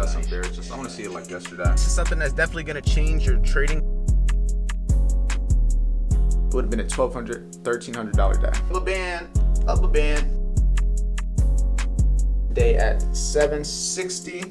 got some bears. Just I want to see it like yesterday. This is something that's definitely going to change your trading. It would have been a $1,200, $1,300 day. Up a band, up a band. Day at 760.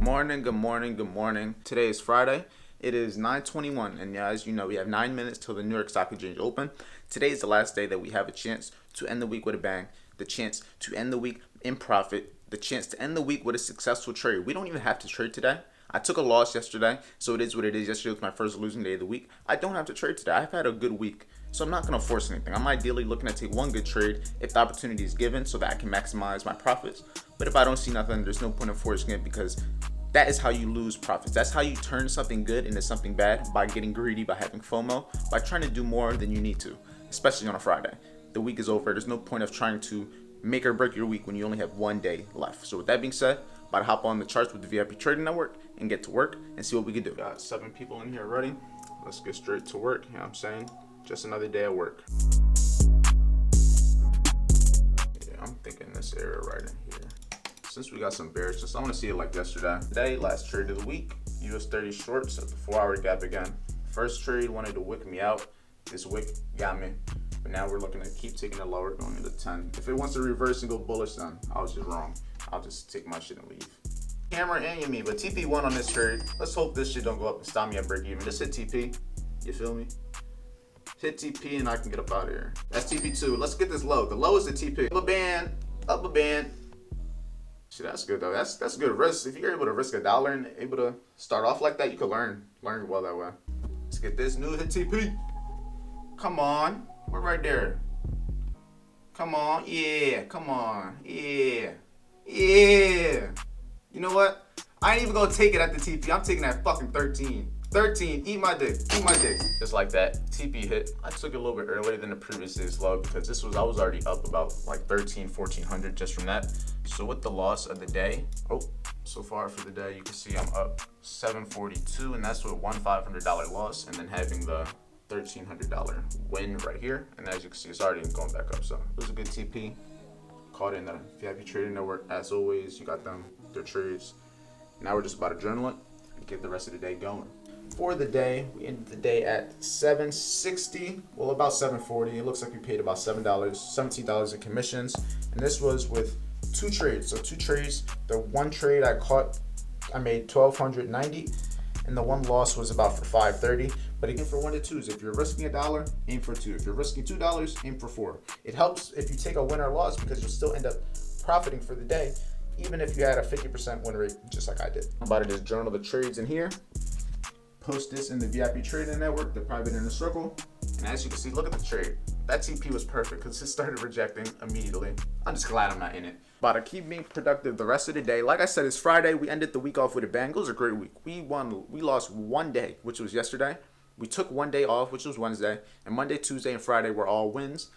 Morning, good morning, good morning. Today is Friday. It is 9:21, and as you know, we have 9 minutes till the New York Stock Exchange open. Today is the last day that we have a chance to end the week with a bang, the chance to end the week in profit, the chance to end the week with a successful trade. We don't even have to trade today. I took a loss yesterday, so it is what it is. Yesterday was my first losing day of the week. I don't have to trade today. I've had a good week, so I'm not going to force anything. I'm ideally looking to take one good trade if the opportunity is given so that I can maximize my profits. But if I don't see nothing, there's no point in forcing it, because that is how you lose profits. That's how you turn something good into something bad, by getting greedy, by having FOMO, by trying to do more than you need to, especially on a Friday. The week is over. There's no point of trying to make or break your week when you only have one day left. So with that being said, about to hop on the charts with the VIP Trading Network and get to work and see what we can do. Got 7 people in here already. Let's get straight to work. You know what I'm saying? Just another day at work. Yeah, I'm thinking this area right in here. Since we got some bears, just I want to see it like yesterday. Today, last trade of the week. US 30 shorts at the 4-hour gap again. First trade wanted to wick me out. This wick got me. But now we're looking to keep taking it lower, going into 10. If it wants to reverse and go bullish, then I was just wrong. I'll just take my shit and leave. Camera and me, but TP won on this trade. Let's hope this shit don't go up and stop me at break even. Just hit TP. You feel me? Hit TP and I can get up out of here. That's TP2. Let's get this low. The low is the TP. Up a band. Up a band. Shit, that's good though. That's good risk. If you're able to risk $1 and able to start off like that, you can learn well that way. Let's get this new hit TP. Come on. We're right there. Come on. Yeah. Come on. Yeah. Yeah. You know what? I ain't even gonna take it at the TP. I'm taking that fucking 13. 13. Eat my dick. Eat my dick. Just like that. TP hit. I took it a little bit earlier than the previous day's low because I was already up about like 1400 just from that. So with the loss of the day, so far for the day, you can see I'm up 742, and that's with one $500 loss, and then having the $1,300 win right here. And as you can see, it's already going back up. So it was a good TP. Caught in the VIP Trading Network. As always, you got their trades. Now we're just about to journal it and get the rest of the day going. For the day, we ended the day at 760. Well, about 740. It looks like we paid about $17 in commissions. And this was with 2 trades. So 2 trades. The one trade I caught, I made $1,290, and the one loss was about for $530. But again, for 1 to 2s, if you're risking $1, aim for 2. If you're risking $2, aim for 4. It helps if you take a win or loss because you'll still end up profiting for the day, even if you had a 50% win rate, just like I did. I'm about to just journal the trades in here. Post this in the VIP Trading Network, the private inner circle. And as you can see, look at the trade. That TP was perfect because it started rejecting immediately. I'm just glad I'm not in it. About to keep being productive the rest of the day. Like I said, it's Friday. We ended the week off with a bang. It was a great week. We lost one day, which was yesterday. We took one day off, which was Wednesday. And Monday, Tuesday, and Friday were all wins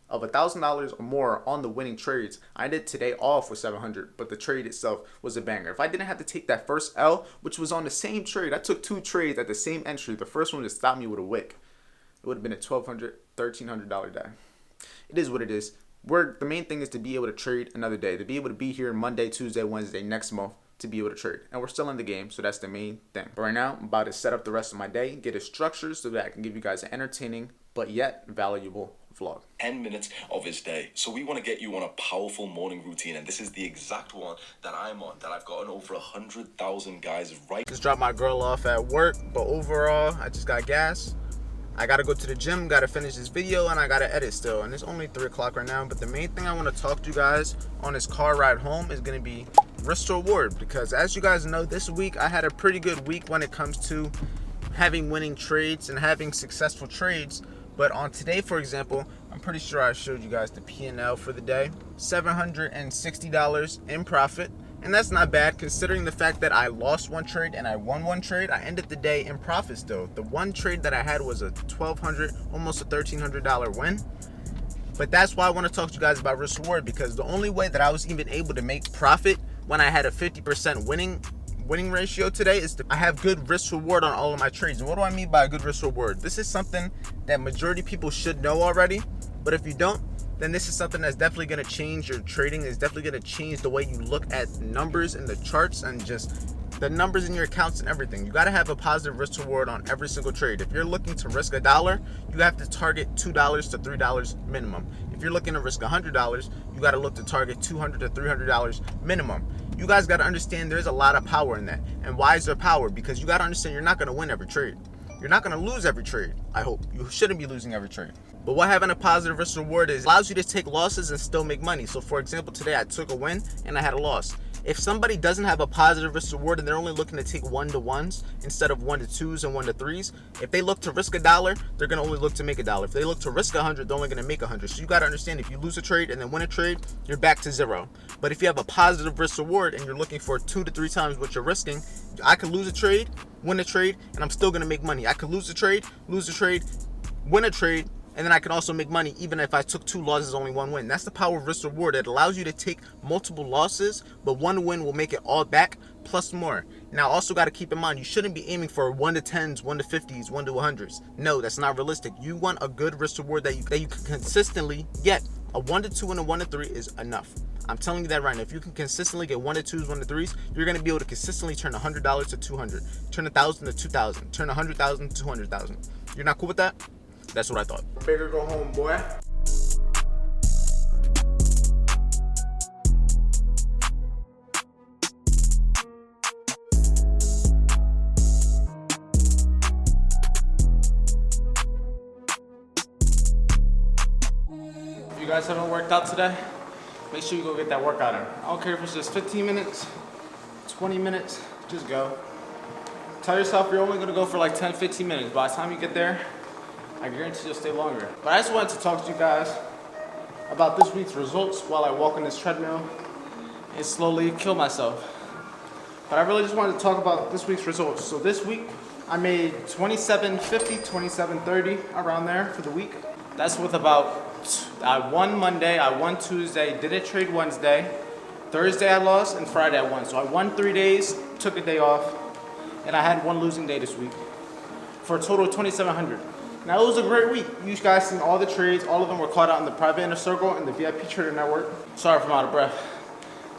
of $1,000 or more on the winning trades. I did today off with $700, but the trade itself was a banger. If I didn't have to take that first L, which was on the same trade, I took 2 trades at the same entry. The first one just stopped me with a wick. It would have been a $1,200, $1,300 day. It is what it is. The main thing is to be able to trade another day, to be able to be here Monday, Tuesday, Wednesday, next month, to be able to trade. And we're still in the game, so that's the main thing. But right now, I'm about to set up the rest of my day, get it structured so that I can give you guys an entertaining but yet valuable vlog. 10 minutes of his day. So we want to get you on a powerful morning routine, and this is the exact one that I'm on, that I've gotten over 100,000 guys right. Just dropped my girl off at work, but overall, I just got gas. I gotta go to the gym, gotta finish this video, and I gotta edit still. And it's only 3 o'clock right now, but the main thing I wanna talk to you guys on this car ride home is gonna be risk to reward, because as you guys know, this week I had a pretty good week when it comes to having winning trades and having successful trades. But on today, for example, I'm pretty sure I showed you guys the P&L for the day. $760 in profit. And that's not bad considering the fact that I lost one trade and I won one trade. I ended the day in profit still. The one trade that I had was a $1,200, almost a $1,300 win. But that's why I want to talk to you guys about risk reward, because the only way that I was even able to make profit when I had a 50% winning ratio today is I have good risk reward on all of my trades. And what do I mean by a good risk reward? This is something that majority of people should know already, but if you don't, then this is something that's definitely going to change your trading. It's definitely going to change the way you look at numbers in the charts and just the numbers in your accounts and everything. You got to have a positive risk reward on every single trade. If you're looking to risk $1, you have to target $2 to $3 minimum. If you're looking to risk $100, you got to look to target $200 to $300 minimum. You guys got to understand there's a lot of power in that. And why is there power? Because you got to understand you're not going to win every trade. You're not going to lose every trade, I hope. You shouldn't be losing every trade. But what having a positive risk reward is, allows you to take losses and still make money. So for example, today I took a win and I had a loss. If somebody doesn't have a positive risk reward and they're only looking to take 1-to-1s instead of 1-to-2s and 1-to-3s, if they look to risk $1, they're going to only look to make $1. If they look to risk 100, they're only going to make 100. So you got to understand, if you lose a trade and then win a trade, you're back to zero. But if you have a positive risk reward and you're looking for 2 to 3 times what you're risking, I could lose a trade, win a trade, and I'm still going to make money. I could lose a trade, win a trade, and then I can also make money even if I took 2 losses, only 1 win. That's the power of risk reward. It allows you to take multiple losses, but 1 win will make it all back plus more. Now also got to keep in mind, you shouldn't be aiming for 1-to-10s, 1-to-50s, 1-to-100s. No, that's not realistic. You want a good risk reward that you can consistently get. A 1-to-2 and a 1-to-3 is enough. I'm telling you that right now. If you can consistently get 1-to-2s, 1-to-3s, you're going to be able to consistently turn $100 to $200, turn $1,000 to $2,000, turn $100,000 to $200,000. You're not cool with that? That's what I thought. Bigger go home, boy. If you guys haven't worked out today, make sure you go get that workout in. I don't care if it's just 15 minutes, 20 minutes, just go. Tell yourself you're only gonna go for like 10, 15 minutes. By the time you get there, I guarantee you'll stay longer. But I just wanted to talk to you guys about this week's results while I walk on this treadmill and slowly kill myself. But I really just wanted to talk about this week's results. So this week, I made $27.50, $27.30, around there for the week. That's with about, I won Monday, I won Tuesday, didn't trade Wednesday, Thursday I lost, and Friday I won. So I won 3 days, took a day off, and I had 1 losing day this week for a total of $2,700. Now, it was a great week. You guys seen all the trades. All of them were caught out in the private inner circle and the VIP Trader Network. Sorry if I'm out of breath.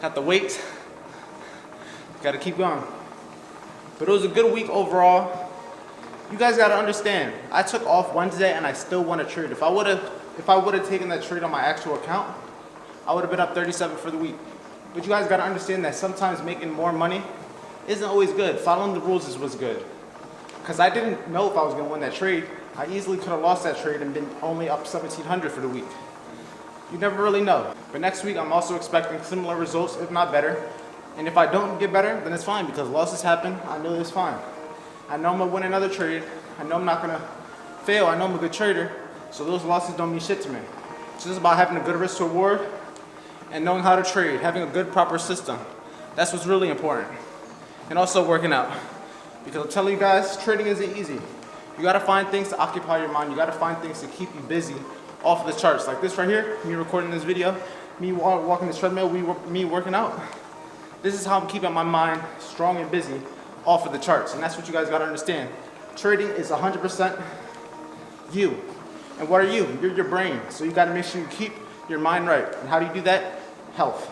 Got the weights. Got to keep going. But it was a good week overall. You guys got to understand, I took off Wednesday and I still won a trade. If I would have taken that trade on my actual account, I would have been up 37 for the week. But you guys got to understand that sometimes making more money isn't always good. Following the rules is what's good. Because I didn't know if I was going to win that trade. I easily could have lost that trade and been only up $1,700 for the week. You never really know. But next week, I'm also expecting similar results, if not better. And if I don't get better, then it's fine, because losses happen. I know it's fine. I know I'm going to win another trade. I know I'm not going to fail. I know I'm a good trader. So those losses don't mean shit to me. It's just about having a good risk to reward and knowing how to trade, having a good, proper system. That's what's really important. And also working out. Because I'm telling you guys, trading isn't easy. You gotta find things to occupy your mind. You gotta find things to keep you busy off of the charts. Like this right here, me recording this video, me walking this treadmill, me working out. This is how I'm keeping my mind strong and busy off of the charts. And that's what you guys gotta understand. Trading is 100% you. And what are you? You're your brain. So you gotta make sure you keep your mind right. And how do you do that? Health.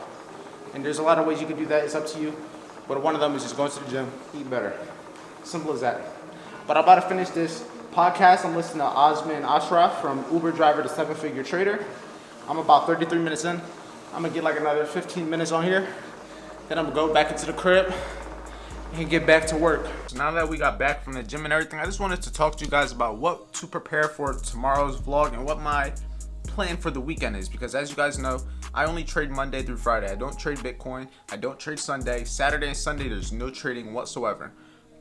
And there's a lot of ways you can do that. It's up to you. But one of them is just going to the gym, eat better. Simple as that. But I'm about to finish this podcast. I'm listening to Osman Ashraf from Uber Driver to 7-Figure Trader. I'm about 33 minutes in. I'm going to get like another 15 minutes on here. Then I'm going to go back into the crib and get back to work. So now that we got back from the gym and everything, I just wanted to talk to you guys about what to prepare for tomorrow's vlog and what my plan for the weekend is. Because as you guys know, I only trade Monday through Friday. I don't trade Bitcoin. I don't trade Sunday. Saturday and Sunday, there's no trading whatsoever.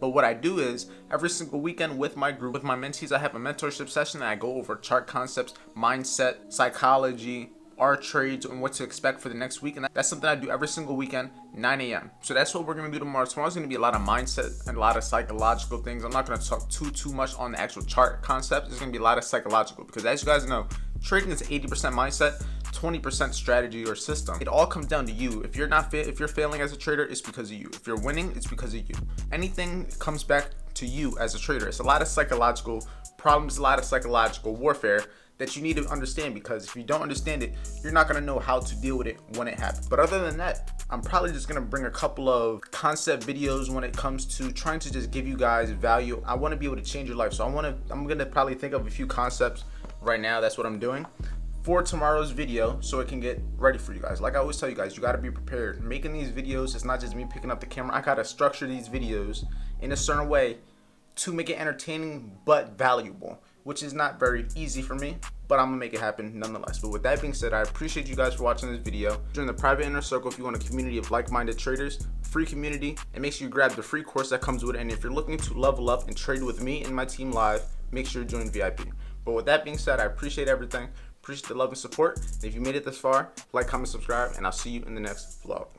But what I do is, every single weekend with my group, with my mentees, I have a mentorship session and I go over chart concepts, mindset, psychology, our trades, and what to expect for the next week. And that's something I do every single weekend, 9 a.m. So that's what we're going to do tomorrow. Tomorrow's going to be a lot of mindset and a lot of psychological things. I'm not going to talk too much on the actual chart concepts. It's going to be a lot of psychological, because as you guys know, trading is 80% mindset, 20% strategy or system. It all comes down to you. If you're failing as a trader, it's because of you. If you're winning, it's because of you. Anything comes back to you as a trader. It's a lot of psychological problems, a lot of psychological warfare that you need to understand, because if you don't understand it, you're not gonna know how to deal with it when it happens. But other than that, I'm probably just gonna bring a couple of concept videos when it comes to trying to just give you guys value. I wanna be able to change your life. So I'm gonna probably think of a few concepts right now. That's what I'm doing for tomorrow's video, so it can get ready for you guys. Like I always tell you guys, you gotta be prepared. Making these videos, it's not just me picking up the camera. I gotta structure these videos in a certain way to make it entertaining but valuable, which is not very easy for me, but I'm gonna make it happen nonetheless. But with that being said, I appreciate you guys for watching this video. Join the private inner circle if you want a community of like-minded traders, free community, and make sure you grab the free course that comes with it. And if you're looking to level up and trade with me and my team live, make sure you join VIP. But with that being said, I appreciate everything. Appreciate the love and support. And if you made it this far, like, comment, subscribe, and I'll see you in the next vlog.